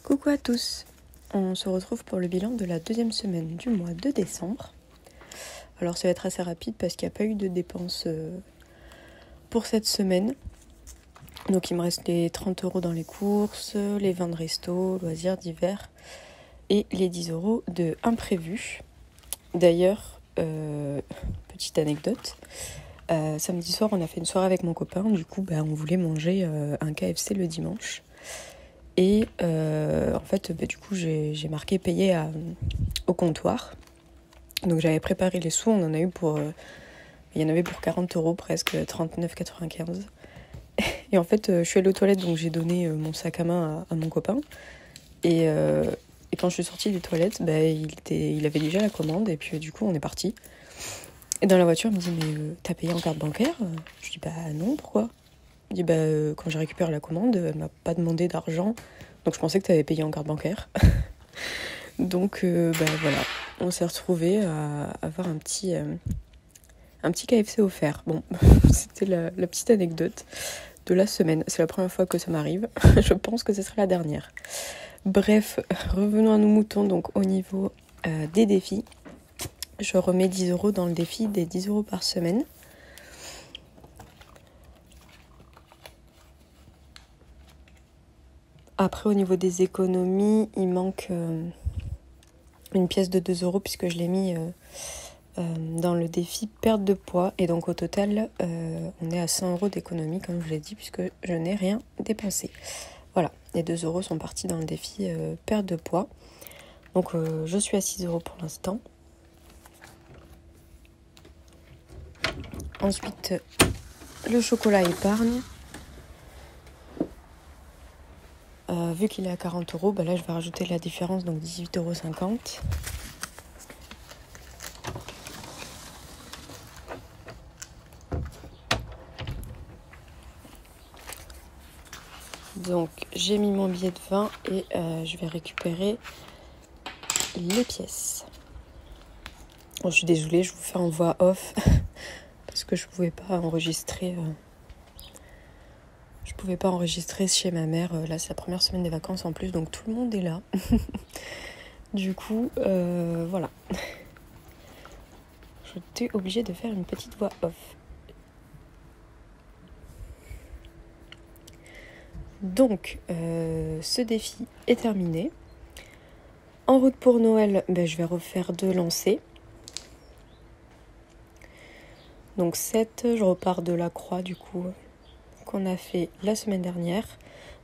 Coucou à tous, on se retrouve pour le bilan de la deuxième semaine du mois de décembre. Alors ça va être assez rapide parce qu'il n'y a pas eu de dépenses pour cette semaine. Donc il me reste les 30 € dans les courses, les 20 de resto, loisirs divers et les 10 € de imprévus. D'ailleurs, petite anecdote, samedi soir on a fait une soirée avec mon copain, du coup on voulait manger un KFC le dimanche. Et en fait, du coup, j'ai marqué payer au comptoir. Donc j'avais préparé les sous, on en a eu pour... il y en avait pour 40 € presque, 39,95 €. Et en fait, je suis allée aux toilettes, donc j'ai donné mon sac à main à mon copain. Et quand je suis sortie des toilettes, il avait déjà la commande, et puis du coup, on est parti. Et dans la voiture, il me dit, mais t'as payé en carte bancaire ? Je dis, non, pourquoi ? Il dit, quand j'ai récupéré la commande, elle m'a pas demandé d'argent, donc je pensais que tu avais payé en carte bancaire. Donc voilà, on s'est retrouvés à avoir un petit KFC offert. Bon, c'était la petite anecdote de la semaine. C'est la première fois que ça m'arrive. Je pense que ce sera la dernière. Bref, revenons à nos moutons. Donc au niveau des défis, je remets 10 € dans le défi des 10 € par semaine. Après, au niveau des économies, il manque une pièce de 2 € puisque je l'ai mis dans le défi perte de poids. Et donc, au total, on est à 100 € d'économie, comme je vous l'ai dit, puisque je n'ai rien dépensé. Voilà, les 2 € sont partis dans le défi perte de poids. Donc, je suis à 6 € pour l'instant. Ensuite, le chocolat épargne. Vu qu'il est à 40 €, là je vais rajouter la différence, donc 18,50 €. Donc j'ai mis mon billet de 20 et je vais récupérer les pièces. Bon, je suis désolée, je vous fais en voix off parce que je pouvais pas enregistrer. Je pouvais pas enregistrer chez ma mère. Là c'est la première semaine des vacances en plus, donc tout le monde est là. Du coup, voilà. J'étais obligée de faire une petite voix off. Donc, ce défi est terminé. En route pour Noël, je vais refaire 2 lancers. Donc 7, je repars de la croix du coup qu'on a fait la semaine dernière.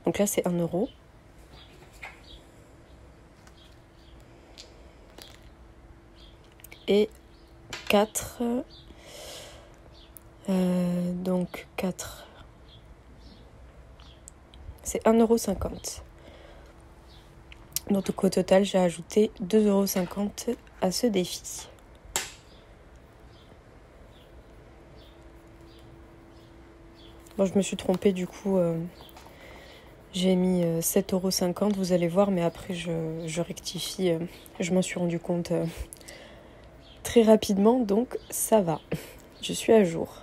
Donc là c'est 1 €. Et 4, donc 4, c'est 1,50 €. Donc au total j'ai ajouté 2,50 € à ce défi. Bon, je me suis trompée du coup, j'ai mis 7,50 €, vous allez voir, mais après je rectifie, je m'en suis rendu compte très rapidement, donc ça va, je suis à jour.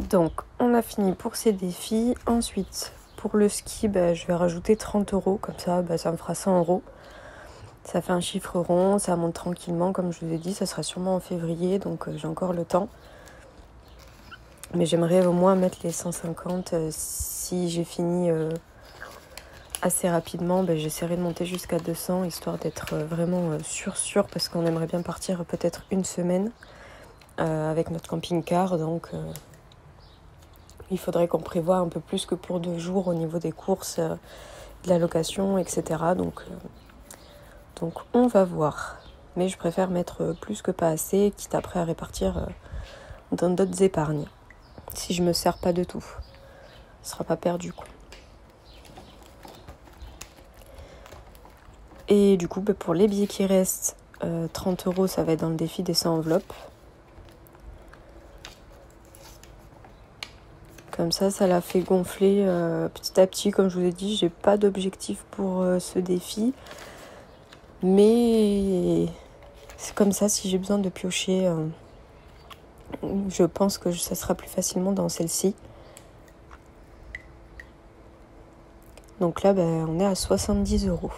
Donc, on a fini pour ces défis. Ensuite, pour le ski, je vais rajouter 30 €. Comme ça, ça me fera 100 €. Ça fait un chiffre rond, ça monte tranquillement. Comme je vous ai dit, ça sera sûrement en février, donc j'ai encore le temps. Mais j'aimerais au moins mettre les 150. Si j'ai fini assez rapidement, j'essaierai de monter jusqu'à 200, histoire d'être vraiment sûr, parce qu'on aimerait bien partir peut-être une semaine avec notre camping-car. Donc... il faudrait qu'on prévoie un peu plus que pour 2 jours au niveau des courses, de la location, etc. Donc on va voir. Mais je préfère mettre plus que pas assez, quitte après à répartir dans d'autres épargnes. Si je me sers pas de tout, ce sera pas perdu quoi. Et du coup, pour les billets qui restent, 30 €, ça va être dans le défi des 100 enveloppes. Comme ça l'a fait gonfler petit à petit. Comme je vous ai dit, j'ai pas d'objectif pour ce défi. Mais c'est comme ça, si j'ai besoin de piocher, je pense que ça sera plus facilement dans celle-ci. Donc là, on est à 70 €.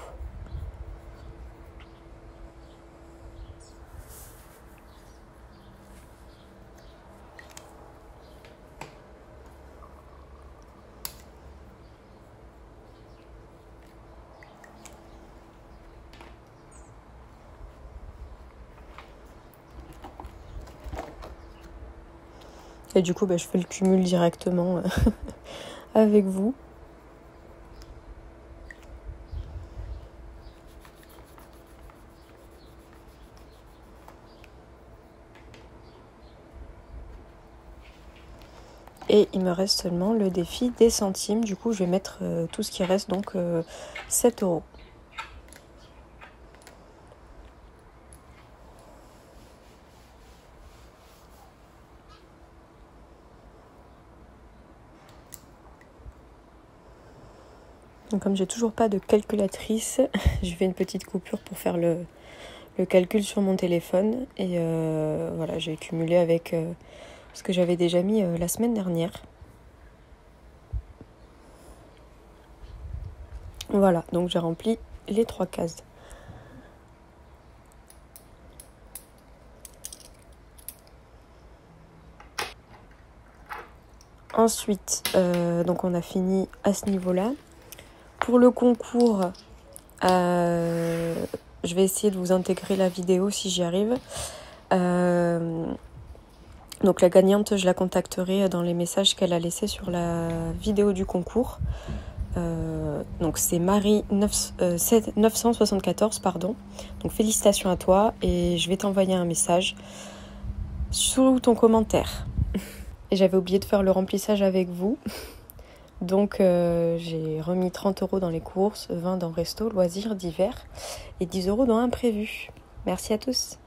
Et du coup, je fais le cumul directement avec vous. Et il me reste seulement le défi des centimes. Du coup, je vais mettre tout ce qui reste, donc 7 €. Donc comme j'ai toujours pas de calculatrice, je fais une petite coupure pour faire le calcul sur mon téléphone. Et voilà, j'ai cumulé avec ce que j'avais déjà mis la semaine dernière. Voilà, donc j'ai rempli les 3 cases. Ensuite, donc on a fini à ce niveau-là. Pour le concours, je vais essayer de vous intégrer la vidéo si j'y arrive. Donc la gagnante, je la contacterai dans les messages qu'elle a laissés sur la vidéo du concours. Donc c'est Marie 974, pardon. Donc félicitations à toi et je vais t'envoyer un message sous ton commentaire. Et j'avais oublié de faire le remplissage avec vous. Donc j'ai remis 30 € dans les courses, 20 dans resto, loisirs, divers et 10 € dans imprévu. Merci à tous.